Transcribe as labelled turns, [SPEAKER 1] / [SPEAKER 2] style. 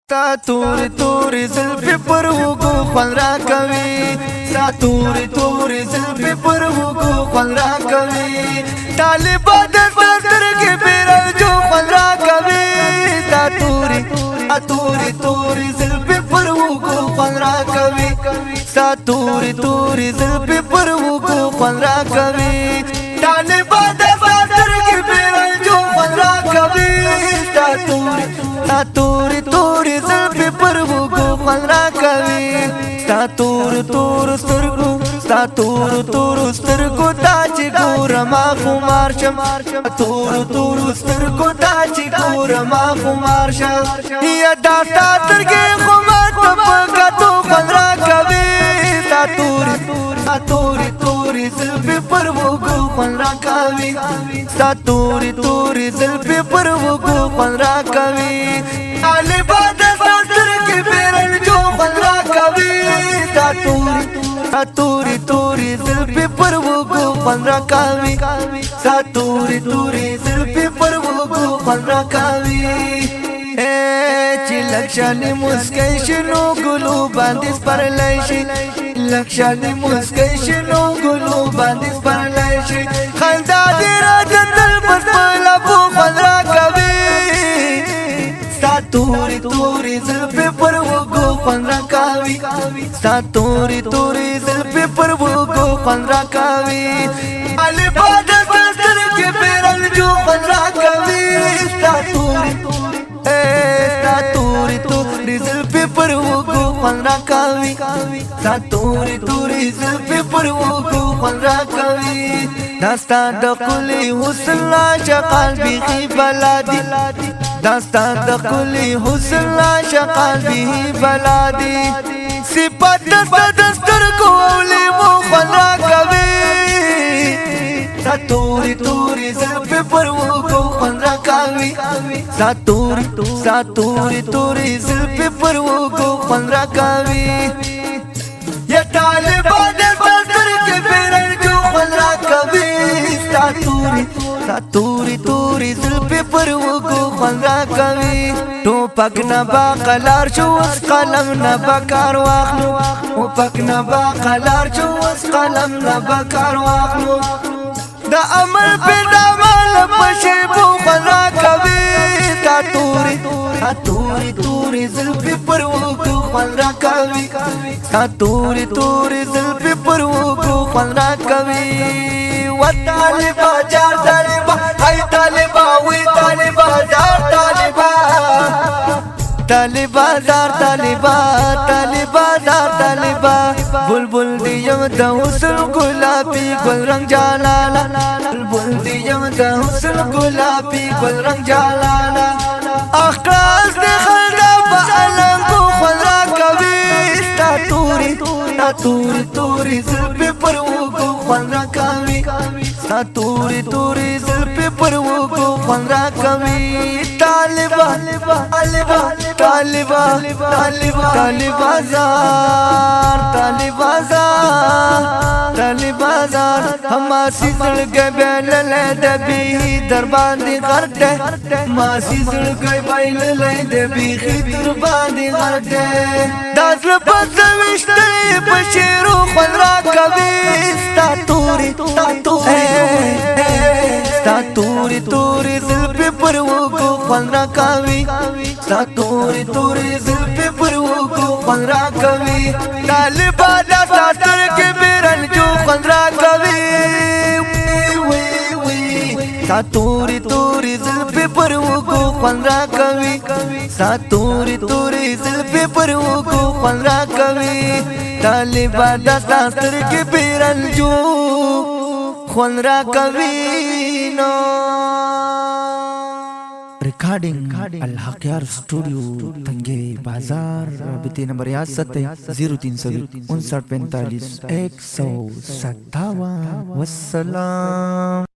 [SPEAKER 1] تا تور تور زلفی پر وګو خل را کوي تا تور تور زلفی پر وګو خل را کوي طالب د سترګې بیرل جو خل را کوي تا تور تور زلفی پر وګو خل را کوي تا تور تور زلفی پر وګو خل را کوي طالب د سترګې بیرل جو خل را کوي تا تور تور زلفی پر وګو خل را کوي تا تور تور سترګو تا چې ګورم خمار شم تور تور سترګو تا چې ګورم خمار شم یا دا سترګې خو ماته په کتو خل را کوي تا تور زلفی پر وګو خل را کوي تا تور زلفی پر وګو خل را کوي طالب د سترګې بیرل جو خل را کوي تا تور زلفی پر وګو خل را کوي تا تور زلفی پر وګو خل را کوي چې لکشانې مسکۍ شنو ګلو باندې سپرلی شي لکشانې مسکۍ شنو ګلو باندې سپرلی شي خندا دې راته تل په خپله په خل را کوي ستا تورې زلفې پر وګو خل را کوي ستا تورې زلفې پر وګو خل را کوي الفا د سترګې بیرل جو خل را کوي ستا تورې زلفې پر وګو خل را کوي ستا تورې زلفې پر وګو خل را کوي دا ستا د ښکلي حسن عاشقان بیخي بلا دي دا ستا د ښکلي حسن عاشقان بیخي بلا دي صفت دستا د سترګو او لیمو خل را کوي تا تورې زلفې پر وګو خل را کوي تا تورې زلفې پر وګو خل را کوي یا طالبا د سترګې بیرل جو خل را کوي تا تورې زلفې پر وګو خل را کوي ټوپک نه با قلار شو اوس قلم نه به کار واخلو ټوپک نه با قلار شو اوس قلم نه به کار واخلو د عمل پیداوال په شیبو خل را کوي تا تورې زلفې پر وګو خل را کوي تا تورې زلفې پر وګو خل را کوي و طالبا جار طالبا هاي طالبا وی طالبا جار طالبا دار طالبا بلبل دیم د حسن گلابی گل رنگ جالالا بلبل دیم د حسن گلابی گل رنگ جالالا اخلاص د خلدا په علنګو خل را کوي تا تورې زلفې پر وګو خل را کوي تا تورې زلفې پر وګو خل را کوي طالبازار هماسی زړګی بیللی د بیخي در باندې غرق دی هماسی زړګی بیللی د بیخي در باندې غرق دی دا زړه په زویشتلی په شیرو خل را کوي ستا تورې زلفې پر وګو خل را کوي ستا تورې زلفې پر وګو خل را کوي طالبا دا سترګې بیرل جو خل را کوي ستا تورې زلفې پر وګو خل را کوي ستا تورې زلفې پر وګو خل را کوي طالبا دا سترګې بیرل جو خل را کوي نو रिकॉर्डिंग अलहकियार स्टूडियो तंगेरी बाजार रबते नंबर 0359 45 157 वस्सलाम।